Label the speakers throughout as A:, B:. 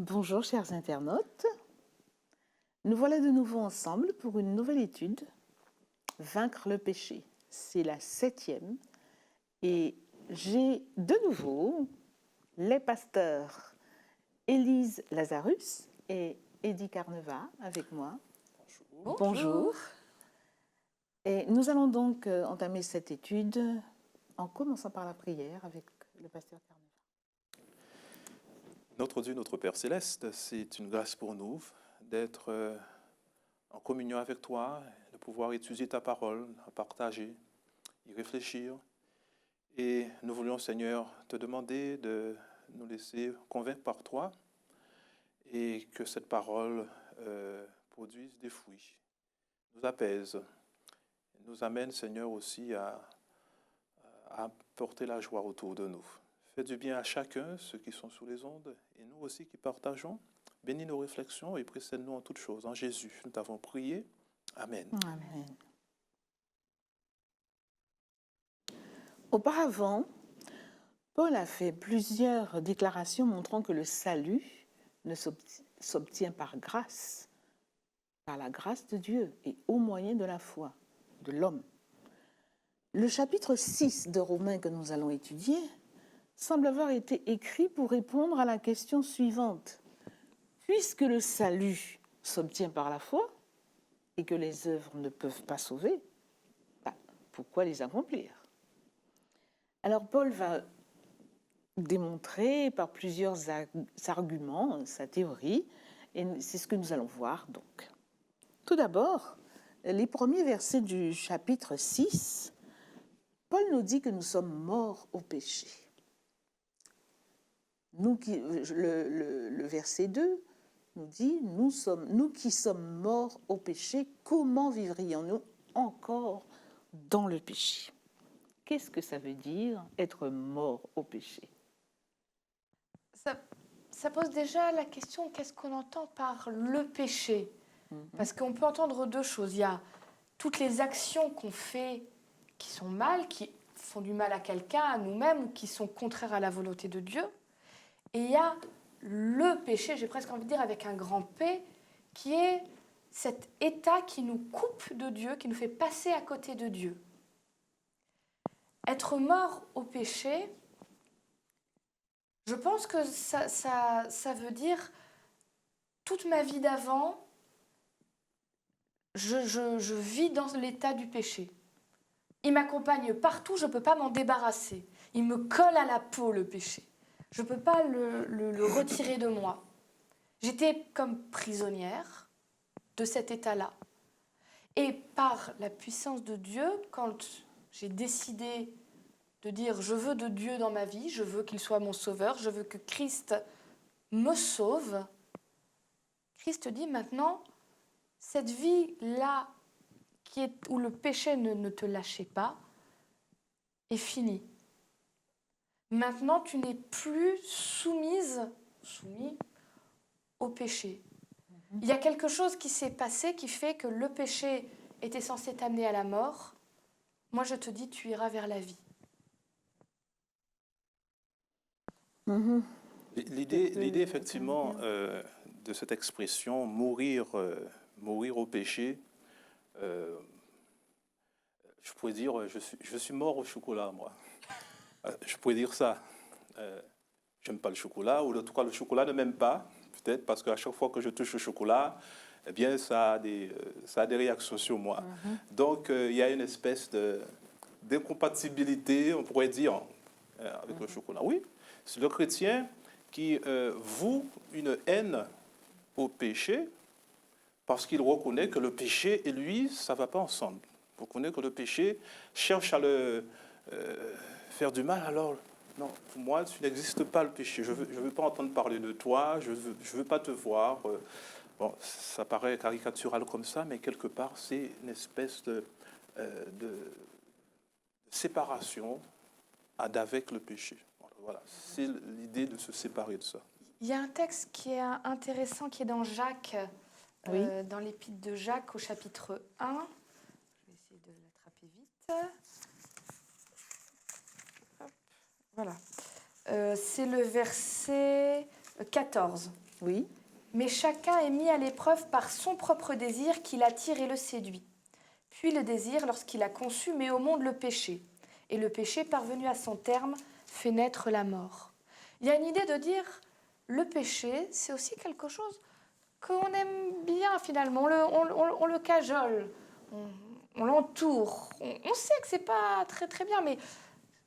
A: Bonjour chers internautes, nous voilà de nouveau ensemble pour une nouvelle étude, Vaincre le péché. C'est la 7e et j'ai de nouveau les pasteurs Élise Lazarus et Eddy Carneva avec moi.
B: Bonjour.
A: Bonjour. Et nous allons donc entamer cette étude en commençant par la prière avec le pasteur Carneva.
B: Notre Dieu, notre Père Céleste, c'est une grâce pour nous d'être en communion avec toi, de pouvoir étudier ta parole, à partager, y réfléchir. Et nous voulons, Seigneur, te demander de nous laisser convaincre par toi et que cette parole produise des fruits, nous apaise, nous amène, Seigneur, aussi à porter la joie autour de nous. Fais du bien à chacun, ceux qui sont sous les ondes, et nous aussi qui partageons. Bénis nos réflexions et précède-nous en toutes choses. En Jésus, nous t'avons prié. Amen.
A: Amen. Auparavant, Paul a fait plusieurs déclarations montrant que le salut ne s'obtient par grâce, par la grâce de Dieu et au moyen de la foi de l'homme. Le chapitre 6 de Romains que nous allons étudier semble avoir été écrit pour répondre à la question suivante. Puisque le salut s'obtient par la foi et que les œuvres ne peuvent pas sauver, pourquoi les accomplir? Alors Paul va démontrer par plusieurs arguments sa théorie, et c'est ce que nous allons voir donc. Tout d'abord, les premiers versets du chapitre 6, Paul nous dit que nous sommes morts au péché. Le verset 2 nous dit, nous qui sommes morts au péché, comment vivrions-nous encore dans le péché? Qu'est-ce que ça veut dire être mort au péché?
C: Ça pose déjà la question, qu'est-ce qu'on entend par le péché? Parce qu'on peut entendre deux choses. Il y a toutes les actions qu'on fait qui sont mal, qui font du mal à quelqu'un, à nous-mêmes, ou qui sont contraires à la volonté de Dieu. Et il y a le péché, j'ai presque envie de dire avec un grand P, qui est cet état qui nous coupe de Dieu, qui nous fait passer à côté de Dieu. Être mort au péché, je pense que ça veut dire toute ma vie d'avant, je vis dans l'état du péché. Il m'accompagne partout, je ne peux pas m'en débarrasser. Il me colle à la peau, le péché. Je ne peux pas le retirer de moi. J'étais comme prisonnière de cet état-là. Et par la puissance de Dieu, quand j'ai décidé de dire « je veux de Dieu dans ma vie, je veux qu'il soit mon sauveur, je veux que Christ me sauve », Christ dit maintenant, cette vie-là où le péché ne te lâchait pas est finie. Maintenant, tu n'es plus soumis au péché. Il y a quelque chose qui s'est passé qui fait que le péché était censé t'amener à la mort. Moi, je te dis, tu iras vers la vie.
B: L'idée effectivement, de cette expression, mourir au péché, je pourrais dire, je suis mort au chocolat, moi. Je pourrais dire ça. J'aime pas le chocolat, ou en tout cas le chocolat ne m'aime pas, peut-être parce qu'à chaque fois que je touche au chocolat, eh bien ça a des réactions sur moi. Donc il y a une espèce d'incompatibilité, on pourrait dire, avec le chocolat. Oui, c'est le chrétien qui voue une haine au péché parce qu'il reconnaît que le péché et lui, ça ne va pas ensemble. Il reconnaît que le péché cherche à le faire du mal, alors non, pour moi, tu n'existes pas le péché. Je veux pas entendre parler de toi, je veux pas te voir. Bon, ça paraît caricatural comme ça, mais quelque part, c'est une espèce de séparation avec le péché. Voilà, c'est l'idée de se séparer de ça.
C: Il y a un texte qui est intéressant, qui est dans Jacques, dans l'épître de Jacques, au chapitre 1. Je vais essayer de l'attraper vite. Hop, voilà. C'est le verset 14.
A: Oui.
C: Mais chacun est mis à l'épreuve par son propre désir qui l'attire et le séduit. Puis le désir, lorsqu'il a conçu, met au monde le péché. Et le péché, parvenu à son terme, fait naître la mort. Il y a une idée de dire, le péché, c'est aussi quelque chose qu'on aime bien finalement. On le cajole, on l'entoure. On sait que c'est pas très très bien, mais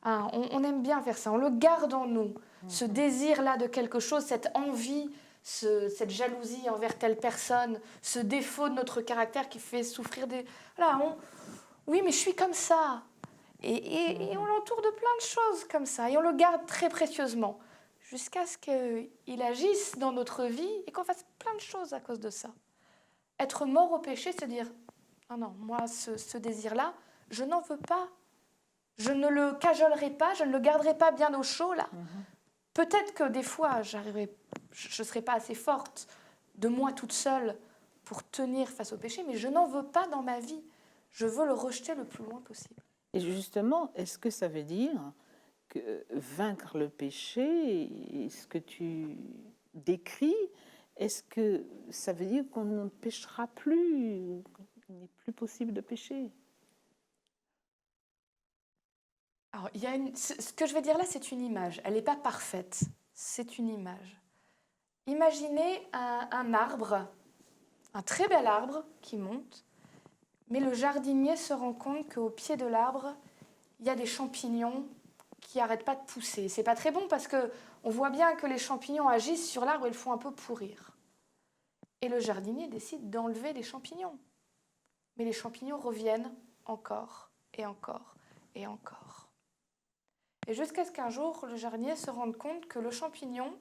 C: on aime bien faire ça. On le garde en nous. Ce désir-là de quelque chose, cette envie, cette jalousie envers telle personne, ce défaut de notre caractère qui fait souffrir des... Voilà, oui, mais je suis comme ça. Et on l'entoure de plein de choses comme ça. Et on le garde très précieusement. Jusqu'à ce qu'il agisse dans notre vie et qu'on fasse plein de choses à cause de ça. Être mort au péché, c'est dire, non, non, moi, ce désir-là, je n'en veux pas. Je ne le cajolerai pas, je ne le garderai pas bien au chaud, là. Peut-être que des fois, je ne serai pas assez forte de moi toute seule pour tenir face au péché, mais je n'en veux pas dans ma vie. Je veux le rejeter le plus loin possible.
A: Et justement, est-ce que ça veut dire que vaincre le péché, ce que tu décris, est-ce que ça veut dire qu'on ne péchera plus, qu'il n'est plus possible de pécher?
C: Alors, ce que je vais dire là, c'est une image. Elle n'est pas parfaite. C'est une image. Imaginez un arbre, un très bel arbre qui monte, mais le jardinier se rend compte qu'au pied de l'arbre, il y a des champignons qui n'arrêtent pas de pousser. C'est pas très bon parce qu'on voit bien que les champignons agissent sur l'arbre et le font un peu pourrir. Et le jardinier décide d'enlever les champignons. Mais les champignons reviennent encore et encore et encore. Et jusqu'à ce qu'un jour, le jardinier se rende compte que le champignon,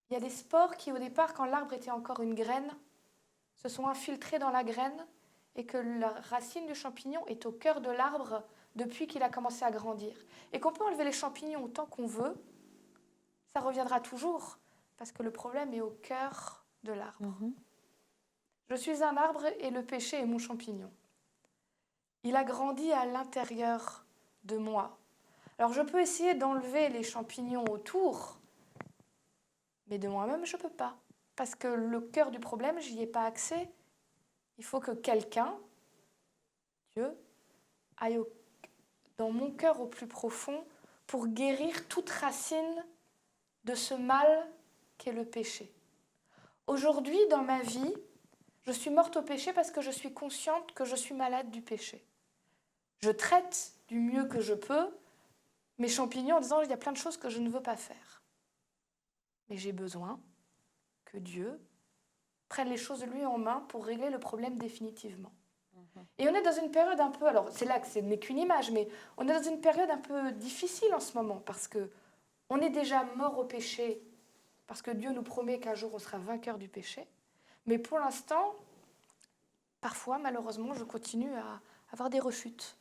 C: il y a des spores qui, au départ, quand l'arbre était encore une graine, se sont infiltrés dans la graine et que la racine du champignon est au cœur de l'arbre depuis qu'il a commencé à grandir. Et qu'on peut enlever les champignons autant qu'on veut, ça reviendra toujours parce que le problème est au cœur de l'arbre. Je suis un arbre et le péché est mon champignon. Il a grandi à l'intérieur de moi. Alors je peux essayer d'enlever les champignons autour, mais de moi-même, je ne peux pas. Parce que le cœur du problème, je n'y ai pas accès. Il faut que quelqu'un, Dieu, aille dans mon cœur au plus profond pour guérir toute racine de ce mal qu'est le péché. Aujourd'hui, dans ma vie, je suis morte au péché parce que je suis consciente que je suis malade du péché. Je traite du mieux que je peux mes champignons en disant il y a plein de choses que je ne veux pas faire. Mais j'ai besoin que Dieu prenne les choses lui en main pour régler le problème définitivement. Et on est dans une période un peu, alors c'est là que ce n'est qu'une image, mais on est dans une période un peu difficile en ce moment parce qu'on est déjà mort au péché, parce que Dieu nous promet qu'un jour on sera vainqueur du péché. Mais pour l'instant, parfois, malheureusement, je continue à avoir des rechutes.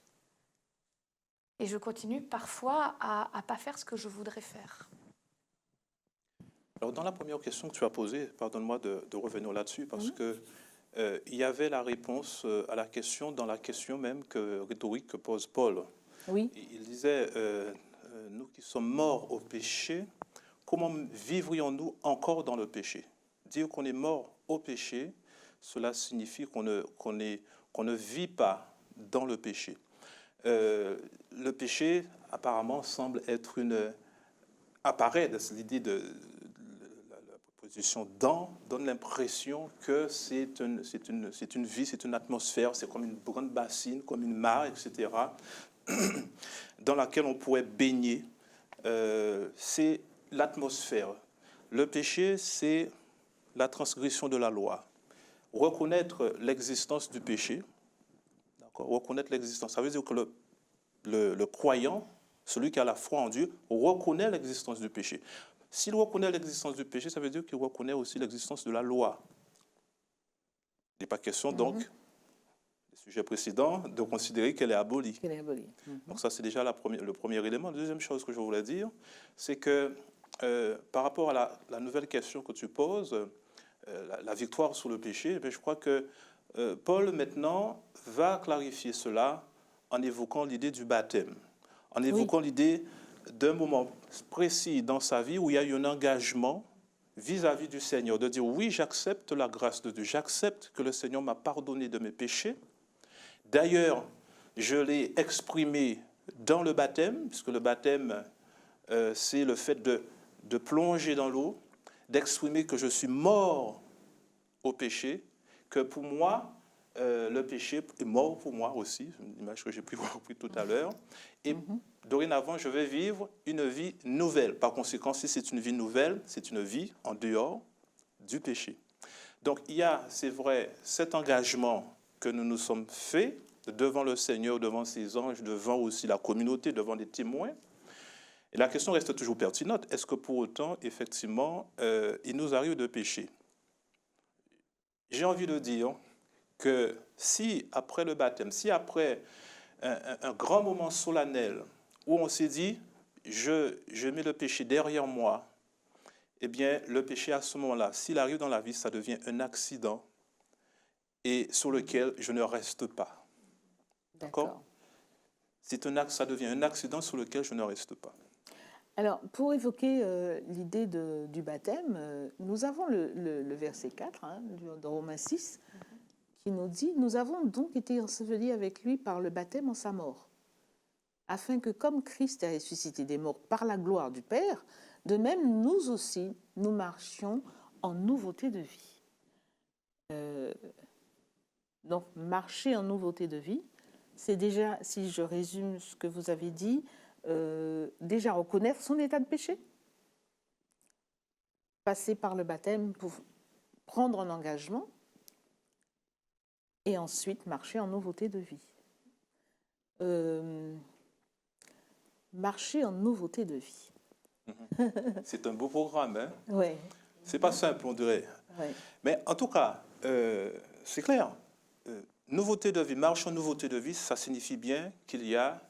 C: Et je continue parfois à ne pas faire ce que je voudrais faire.
B: Alors, dans la première question que tu as posée, pardonne-moi de revenir là-dessus, parce que il y avait la réponse à la question dans la question même rhétorique que pose Paul.
A: Oui.
B: Il disait, nous qui sommes morts au péché, comment vivrions-nous encore dans le péché? Dire qu'on est mort au péché, cela signifie qu'on ne vit pas dans le péché. Le péché, apparemment, semble être apparaît de l'idée de la proposition dans, donne l'impression que c'est une vie, c'est une atmosphère, c'est comme une grande bassine, comme une mare, etc., dans laquelle on pourrait baigner. C'est l'atmosphère. Le péché, c'est la transgression de la loi. Reconnaître l'existence du péché, reconnaître l'existence. Ça veut dire que le croyant, celui qui a la foi en Dieu, reconnaît l'existence du péché. S'il reconnaît l'existence du péché, ça veut dire qu'il reconnaît aussi l'existence de la loi. Il n'est pas question, donc, le sujet précédent, de considérer qu'elle est abolie.
A: Qu'elle est abolie.
B: Donc ça, c'est déjà le premier élément. La deuxième chose que je voulais dire, c'est que par rapport à la nouvelle question que tu poses, la victoire sur le péché, je crois que Paul, maintenant, va clarifier cela en évoquant l'idée du baptême, en évoquant l'idée d'un moment précis dans sa vie où il y a eu un engagement vis-à-vis du Seigneur, de dire oui, j'accepte la grâce de Dieu, j'accepte que le Seigneur m'a pardonné de mes péchés. D'ailleurs, je l'ai exprimé dans le baptême, puisque le baptême, c'est le fait de plonger dans l'eau, d'exprimer que je suis mort au péché, que pour moi, le péché est mort pour moi aussi, une image que j'ai pu voir tout à l'heure, et dorénavant, je vais vivre une vie nouvelle. Par conséquent, si c'est une vie nouvelle, c'est une vie en dehors du péché. Donc, il y a, c'est vrai, cet engagement que nous nous sommes faits devant le Seigneur, devant ses anges, devant aussi la communauté, devant des témoins. Et la question reste toujours pertinente. Est-ce que pour autant, effectivement, il nous arrive de pécher? J'ai envie de dire que si, après le baptême, si après un grand moment solennel où on s'est dit, je mets le péché derrière moi, eh bien, le péché à ce moment-là, s'il arrive dans la vie, ça devient un accident et sur lequel je ne reste pas. D'accord? Ça devient un accident sur lequel je ne reste pas.
A: Alors, pour évoquer l'idée du baptême, nous avons le verset 4 de Romains 6 qui nous dit « Nous avons donc été ensevelis avec lui par le baptême en sa mort, afin que comme Christ est ressuscité des morts par la gloire du Père, de même nous aussi, nous marchions en nouveauté de vie. » Donc, marcher en nouveauté de vie, c'est déjà, si je résume ce que vous avez dit, déjà reconnaître son état de péché, passer par le baptême pour prendre un engagement et ensuite marcher en nouveauté de vie. Marcher en nouveauté de vie.
B: C'est un beau programme, hein?
A: Oui.
B: C'est pas simple, on dirait.
A: Ouais.
B: Mais en tout cas, c'est clair. Nouveauté de vie, marche en nouveauté de vie, ça signifie bien qu'il y a,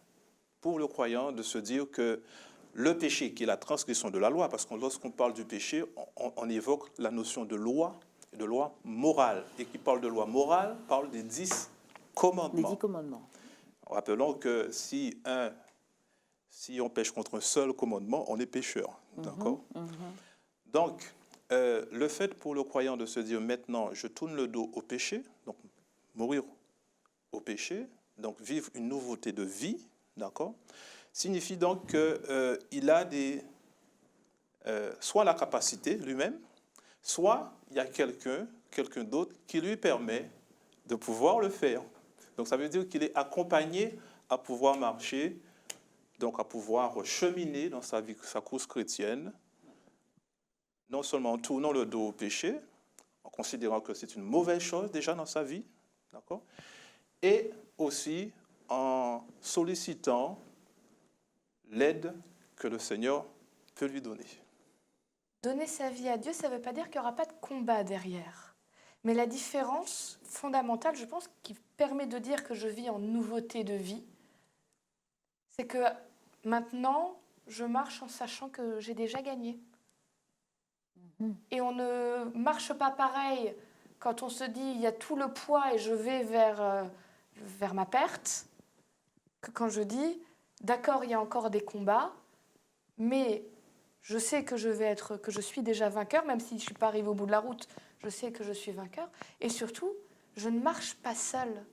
B: pour le croyant, de se dire que le péché, qui est la transgression de la loi, parce que lorsqu'on parle du péché, on évoque la notion de loi morale. Et qui parle de loi morale, parle des 10 commandements.
A: Les 10 commandements.
B: Rappelons que si on pêche contre un seul commandement, on est pécheur. D'accord? Donc, le fait pour le croyant de se dire maintenant, je tourne le dos au péché, donc mourir au péché, donc vivre une nouveauté de vie, d'accord, signifie donc qu'il a soit la capacité lui-même, soit il y a quelqu'un d'autre qui lui permet de pouvoir le faire. Donc ça veut dire qu'il est accompagné à pouvoir marcher, donc à pouvoir cheminer dans sa vie, sa course chrétienne, non seulement en tournant le dos au péché, en considérant que c'est une mauvaise chose déjà dans sa vie, d'accord, et aussi en sollicitant l'aide que le Seigneur peut lui donner.
C: Donner sa vie à Dieu, ça ne veut pas dire qu'il n'y aura pas de combat derrière. Mais la différence fondamentale, je pense, qui permet de dire que je vis en nouveauté de vie, c'est que maintenant, je marche en sachant que j'ai déjà gagné. Et on ne marche pas pareil quand on se dit il y a tout le poids et je vais vers ma perte, que quand je dis d'accord, il y a encore des combats, mais je sais que je suis déjà vainqueur, même si je ne suis pas arrivé au bout de la route, je sais que je suis vainqueur. Et surtout, je ne marche pas seule.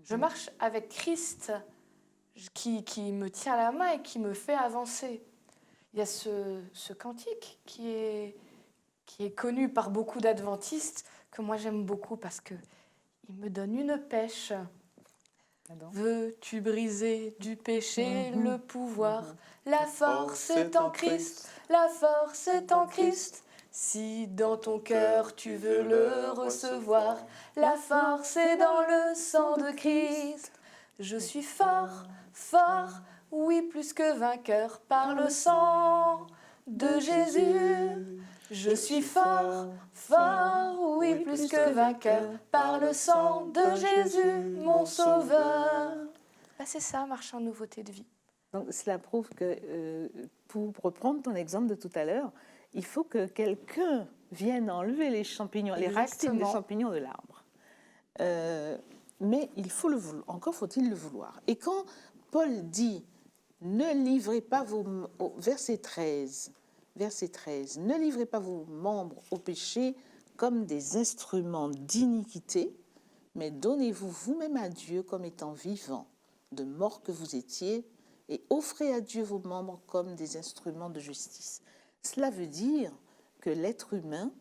C: Je marche avec Christ qui me tient la main et qui me fait avancer. Il y a ce cantique qui est connu par beaucoup d'adventistes, que moi j'aime beaucoup parce qu'il me donne une pêche. Veux-tu briser du péché le pouvoir? La force est en Christ, la force est en Christ. Si dans ton cœur tu veux le recevoir, la force est dans le sang de Christ. Je suis fort, fort, oui plus que vainqueur par le sang de Jésus. Je suis fort, fort, oui plus que vainqueur par le sang de Jésus, mon sauveur. Là, c'est ça, marcher en nouveauté de vie.
A: Donc, cela prouve que, pour reprendre ton exemple de tout à l'heure, il faut que quelqu'un vienne enlever les champignons, les racines des champignons de l'arbre. Mais il faut le vouloir, encore faut-il le vouloir. Et quand Paul dit « Ne livrez pas vos... » au verset 13, Verset 13. Ne livrez pas vos membres au péché comme des instruments d'iniquité, mais donnez-vous vous-même à Dieu comme étant vivants, de mort que vous étiez, et offrez à Dieu vos membres comme des instruments de justice. Cela veut dire que l'être humain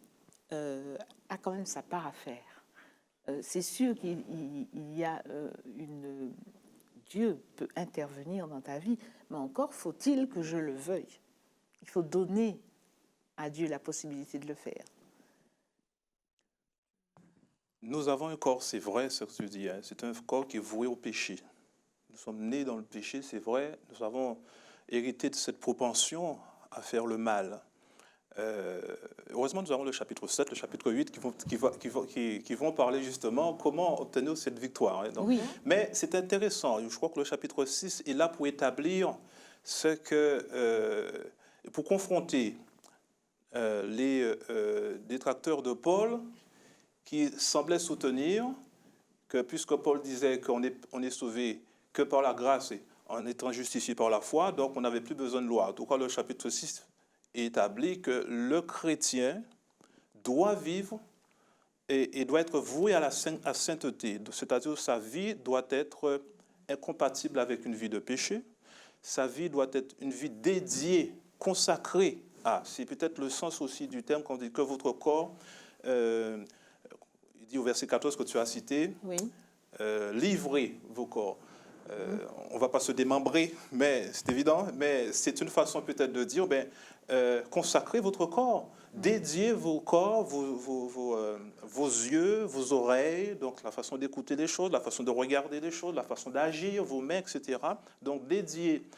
A: a quand même sa part à faire. C'est sûr qu'il y a Dieu peut intervenir dans ta vie, mais encore faut-il que je le veuille. Il faut donner à Dieu la possibilité de le faire.
B: Nous avons un corps, c'est vrai ce que tu dis, hein. C'est un corps qui est voué au péché. Nous sommes nés dans le péché, c'est vrai. Nous avons hérité de cette propension à faire le mal. Heureusement, nous avons le chapitre 7, le chapitre 8 qui vont parler justement comment obtenir cette victoire, hein. Donc,
A: Oui.
B: mais c'est intéressant. Je crois que le chapitre 6 est là pour établir ce que, pour confronter les détracteurs de Paul qui semblaient soutenir que puisque Paul disait qu'on est sauvé que par la grâce et en étant justifié par la foi, donc on n'avait plus besoin de loi. En tout cas, le chapitre 6 établit que le chrétien doit vivre et doit être voué à la sainteté. C'est-à-dire que sa vie doit être incompatible avec une vie de péché. Sa vie doit être une vie dédiée, consacrée à. C'est peut-être le sens aussi du terme qu'on dit que votre corps, il dit au verset 14 que tu as cité,
A: Oui.
B: livrez vos corps. On ne va pas se démembrer, mais c'est évident, mais c'est une façon peut-être de dire, consacrez votre corps, dédiez vos corps, vos yeux, vos oreilles, donc la façon d'écouter les choses, la façon de regarder les choses, la façon d'agir, vos mains, etc. Donc dédiez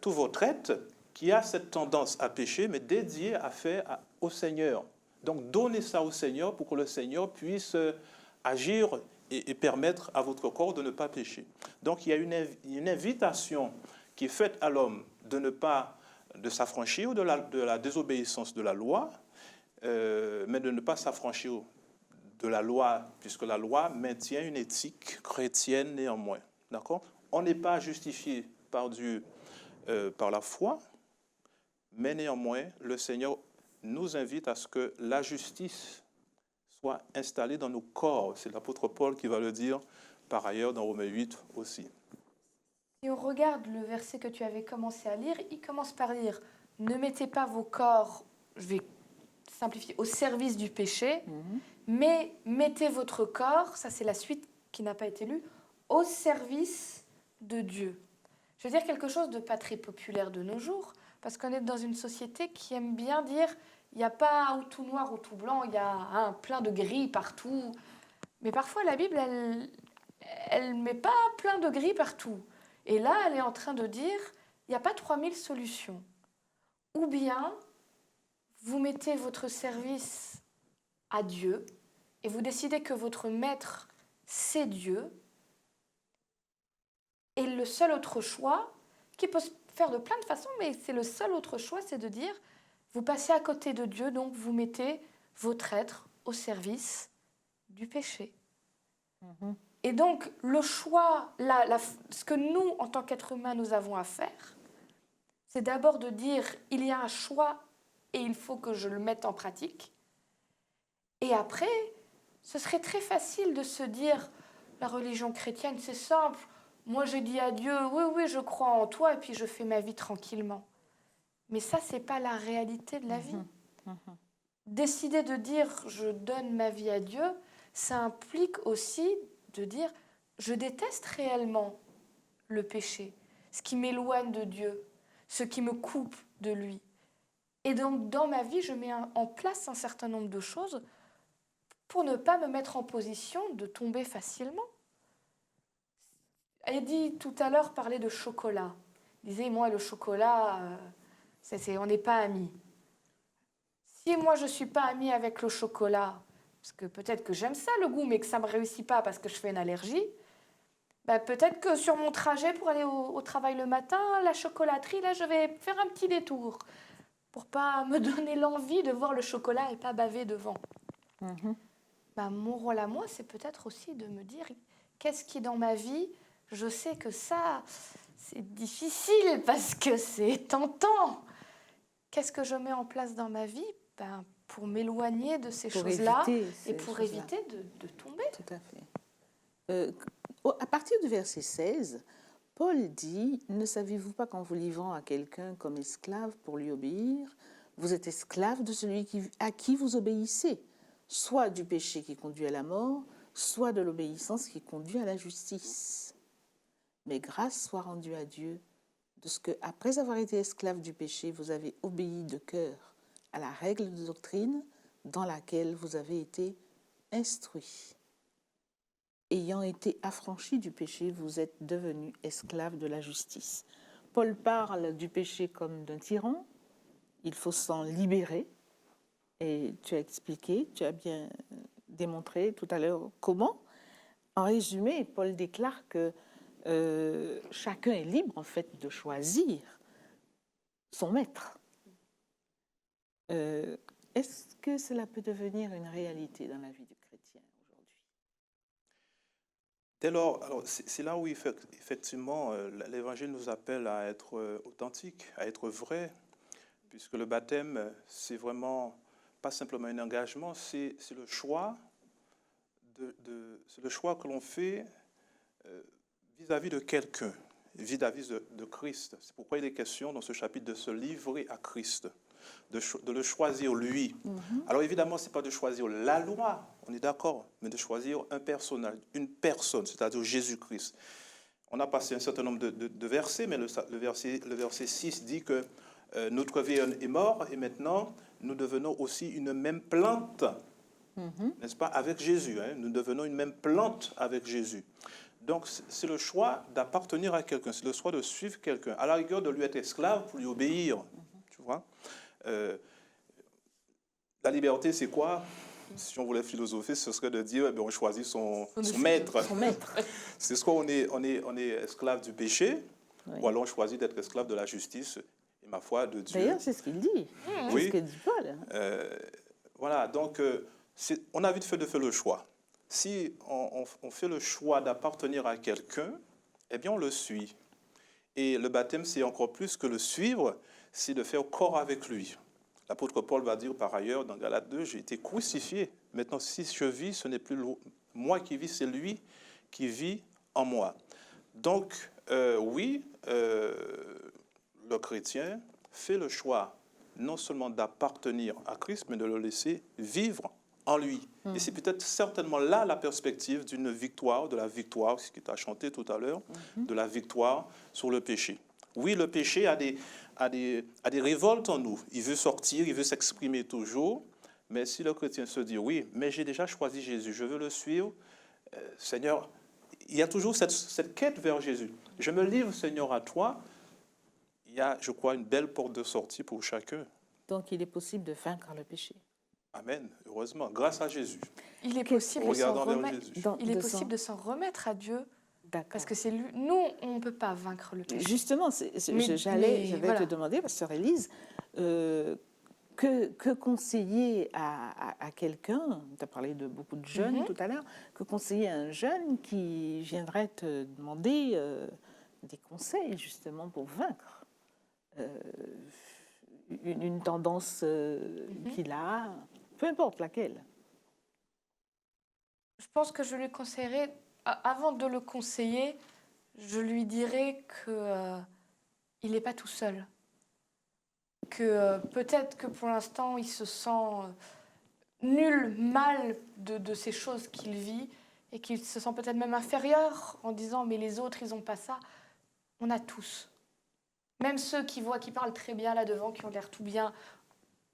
B: tout votre être qui a cette tendance à pécher, mais dédié à faire au Seigneur. Donc donnez ça au Seigneur pour que le Seigneur puisse agir et permettre à votre corps de ne pas pécher. Donc il y a une invitation qui est faite à l'homme de s'affranchir de la désobéissance de la loi, mais de ne pas s'affranchir de la loi, puisque la loi maintient une éthique chrétienne néanmoins. D'accord ? On n'est pas justifié par Dieu par la foi, mais néanmoins, le Seigneur nous invite à ce que la justice soit installée dans nos corps. C'est l'apôtre Paul qui va le dire, par ailleurs, dans Romains 8 aussi.
C: Si on regarde le verset que tu avais commencé à lire, il commence par dire « Ne mettez pas vos corps, je vais simplifier, au service du péché, mais mettez votre corps, ça c'est la suite qui n'a pas été lue, au service de Dieu. » Je veux dire quelque chose de pas très populaire de nos jours, parce qu'on est dans une société qui aime bien dire il n'y a pas ou tout noir ou tout blanc, il y a plein de gris partout. Mais parfois la Bible, elle ne met pas plein de gris partout. Et là, elle est en train de dire il n'y a pas 3000 solutions. Ou bien vous mettez votre service à Dieu et vous décidez que votre maître, c'est Dieu. Et le seul autre choix, qui peut se faire de plein de façons, mais c'est le seul autre choix, c'est de dire, vous passez à côté de Dieu, donc vous mettez votre être au service du péché. Et donc, le choix, ce que nous, en tant qu'êtres humains, nous avons à faire, c'est d'abord de dire, il y a un choix et il faut que je le mette en pratique. Et après, ce serait très facile de se dire, la religion chrétienne, c'est simple. Moi, je dis à Dieu, oui, je crois en toi, et puis je fais ma vie tranquillement. Mais ça, ce n'est pas la réalité de la vie. Décider de dire, je donne ma vie à Dieu, ça implique aussi de dire, je déteste réellement le péché, ce qui m'éloigne de Dieu, ce qui me coupe de lui. Et donc, dans ma vie, je mets en place un certain nombre de choses pour ne pas me mettre en position de tomber facilement. Eddie, tout à l'heure, parlait de chocolat. Il disait, moi, le chocolat, on n'est pas amis. Si moi, je ne suis pas amie avec le chocolat, parce que peut-être que j'aime ça, le goût, mais que ça ne me réussit pas parce que je fais une allergie, peut-être que sur mon trajet pour aller au travail le matin, la chocolaterie, là, je vais faire un petit détour pour ne pas me donner l'envie de voir le chocolat et pas baver devant. Mon rôle à moi, c'est peut-être aussi de me dire, qu'est-ce qui, dans ma vie, je sais que ça, c'est difficile parce que c'est tentant. qu'est-ce que je mets en place dans ma vie pour m'éloigner de ces
A: Pour
C: choses-là
A: éviter
C: et
A: ces
C: pour
A: choses-là.
C: éviter de tomber.
A: Tout à fait. À partir du verset 16, Paul dit « Ne savez-vous pas qu'en vous livrant à quelqu'un comme esclave pour lui obéir, vous êtes esclave de celui à qui vous obéissez, soit du péché qui conduit à la mort, soit de l'obéissance qui conduit à la justice. Mais grâce soit rendue à Dieu de ce que, après avoir été esclave du péché, vous avez obéi de cœur à la règle de doctrine dans laquelle vous avez été instruits. Ayant été affranchis du péché, vous êtes devenus esclaves de la justice. » Paul parle du péché comme d'un tyran. Il faut s'en libérer. Et tu as expliqué, tu as bien démontré tout à l'heure comment. En résumé, Paul déclare que chacun est libre en fait de choisir son maître. Est-ce que cela peut devenir une réalité dans la vie du chrétien aujourd'hui?
B: Dès lors, alors c'est là où effectivement l'Évangile nous appelle à être authentique, à être vrai, puisque le baptême, c'est vraiment pas simplement un engagement, c'est le choix, c'est le choix que l'on fait vis-à-vis de quelqu'un, vis-à-vis de Christ. C'est pourquoi il est question dans ce chapitre de se livrer à Christ, de le choisir lui. Alors évidemment, ce n'est pas de choisir la loi, on est d'accord, mais de choisir un personnage, une personne, c'est-à-dire Jésus-Christ. On a passé un certain nombre de versets, mais le verset 6 dit que notre vie est morte et maintenant nous devenons aussi une même plante, n'est-ce pas, avec Jésus. Nous devenons une même plante avec Jésus. Donc c'est le choix d'appartenir à quelqu'un, c'est le choix de suivre quelqu'un, à la rigueur de lui être esclave pour lui obéir. Tu vois, la liberté, c'est quoi? Si on voulait philosopher, ce serait de dire on choisit son maître.
A: Son maître.
B: C'est soit on est esclave du péché,
A: Oui.
B: ou alors on choisit d'être esclave de la justice et, ma foi, de Dieu.
A: D'ailleurs, c'est ce qu'il dit.
B: Oui.
A: C'est ce que dit Paul.
B: Voilà, donc on a vite fait de faire le choix. Si on fait le choix d'appartenir à quelqu'un, eh bien on le suit. Et le baptême, c'est encore plus que le suivre, c'est de faire corps avec lui. L'apôtre Paul va dire par ailleurs dans Galates 2, j'ai été crucifié. Maintenant, si je vis, ce n'est plus moi qui vis, c'est lui qui vit en moi. Donc, oui, le chrétien fait le choix non seulement d'appartenir à Christ, mais de le laisser vivre en lui. Et c'est peut-être certainement là la perspective d'une victoire, de la victoire, ce que tu as chanté tout à l'heure, de la victoire sur le péché. Oui, le péché a des révoltes en nous. Il veut sortir, il veut s'exprimer toujours. Mais si le chrétien se dit, oui, mais j'ai déjà choisi Jésus, je veux le suivre, Seigneur, il y a toujours cette quête vers Jésus. Je me livre, Seigneur, à toi. Il y a, je crois, une belle porte de sortie pour chacun.
A: Donc, il est possible de vaincre le péché.
B: Amen, heureusement, grâce à Jésus.
C: Il est possible de s'en remettre.
B: Jésus.
C: Il est possible de s'en remettre à Dieu.
A: D'accord.
C: Parce que c'est lui. Nous, on ne peut pas vaincre le péché.
A: Justement, j'allais
C: voilà.
A: te demander, Sœur Élise, que conseiller à quelqu'un, tu as parlé de beaucoup de jeunes tout à l'heure, que conseiller à un jeune qui viendrait te demander des conseils justement pour vaincre une tendance qu'il a, peu importe laquelle.
C: Je pense que je lui conseillerais, avant de le conseiller, je lui dirais qu'il n'est pas tout seul. Que peut-être que pour l'instant, il se sent nul, mal de ces choses qu'il vit et qu'il se sent peut-être même inférieur en disant « mais les autres, ils n'ont pas ça ». On a tous. Même ceux qui parlent très bien là devant, qui ont l'air tout bien,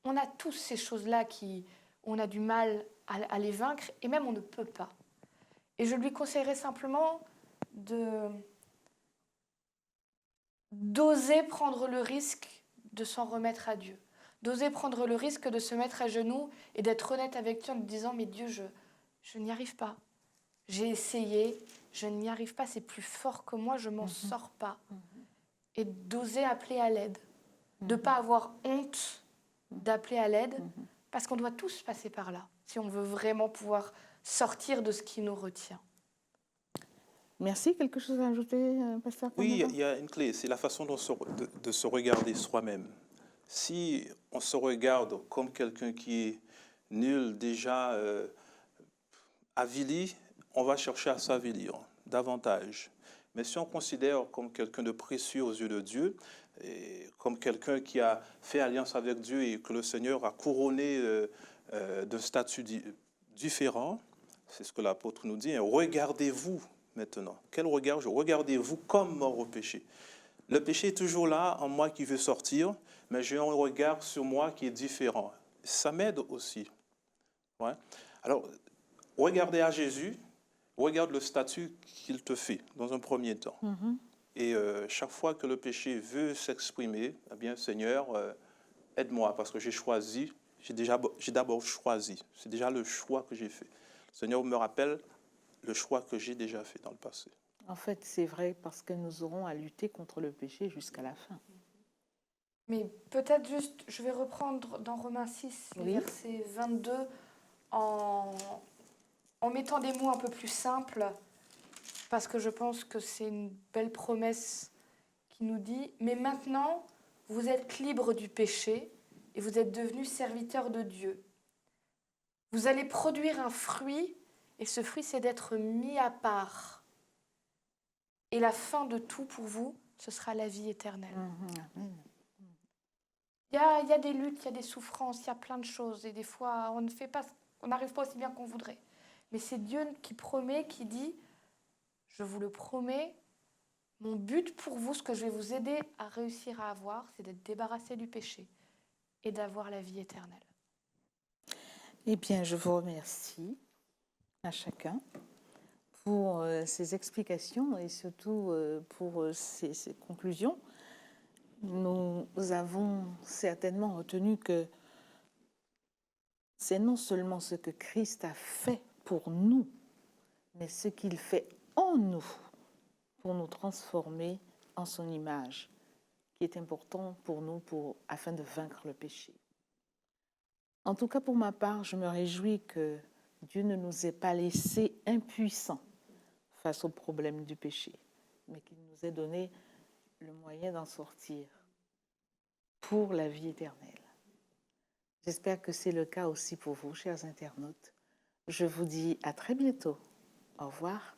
C: on a tous ces choses-là on a du mal à les vaincre et même on ne peut pas. Et je lui conseillerais simplement d'oser prendre le risque de s'en remettre à Dieu, d'oser prendre le risque de se mettre à genoux et d'être honnête avec Dieu en lui disant « mais Dieu, je n'y arrive pas. J'ai essayé, je n'y arrive pas, c'est plus fort que moi, je m'en sors pas. » Et d'oser appeler à l'aide, de ne pas avoir honte d'appeler à l'aide, parce qu'on doit tous passer par là, si on veut vraiment pouvoir sortir de ce qui nous retient.
A: Merci. Quelque chose à ajouter, Pasteur?
B: Oui, il y a une clé, c'est la façon de se regarder soi-même. Si on se regarde comme quelqu'un qui est nul, déjà avili, on va chercher à s'avilir davantage. Mais si on considère comme quelqu'un de précieux aux yeux de Dieu, et comme quelqu'un qui a fait alliance avec Dieu et que le Seigneur a couronné d'un statut différent, c'est ce que l'apôtre nous dit, hein, regardez-vous maintenant. Quel regard? Regardez-vous comme mort au péché. Le péché est toujours là, en moi qui veut sortir, mais j'ai un regard sur moi qui est différent. Ça m'aide aussi. Ouais. Alors, regardez à Jésus, regarde le statut qu'il te fait dans un premier temps. Et chaque fois que le péché veut s'exprimer, eh bien, Seigneur, aide-moi parce que j'ai choisi, j'ai d'abord choisi. C'est déjà le choix que j'ai fait. Le Seigneur me rappelle le choix que j'ai déjà fait dans le passé.
A: En fait, c'est vrai parce que nous aurons à lutter contre le péché jusqu'à la fin.
C: Mais peut-être juste, je vais reprendre dans Romains 6, le
A: Oui.
C: verset 22, en mettant des mots un peu plus simples, parce que je pense que c'est une belle promesse qui nous dit « Mais maintenant, vous êtes libres du péché et vous êtes devenus serviteurs de Dieu. Vous allez produire un fruit, et ce fruit, c'est d'être mis à part. Et la fin de tout pour vous, ce sera la vie éternelle.
A: Amen.
C: Il y a des luttes, il y a des souffrances, il y a plein de choses. Et des fois, on n'arrive pas aussi bien qu'on voudrait. Mais c'est Dieu qui promet, qui dit, je vous le promets, mon but pour vous, ce que je vais vous aider à réussir à avoir, c'est d'être débarrassé du péché et d'avoir la vie éternelle.
A: Eh bien, je vous remercie à chacun pour ces explications et surtout pour ces conclusions. Nous avons certainement retenu que c'est non seulement ce que Christ a fait pour nous, mais ce qu'il fait en nous pour nous transformer en son image, qui est important pour nous afin de vaincre le péché. En tout cas, pour ma part, je me réjouis que Dieu ne nous ait pas laissés impuissants face au problème du péché, mais qu'il nous ait donné le moyen d'en sortir pour la vie éternelle. J'espère que c'est le cas aussi pour vous, chers internautes. Je vous dis à très bientôt. Au revoir.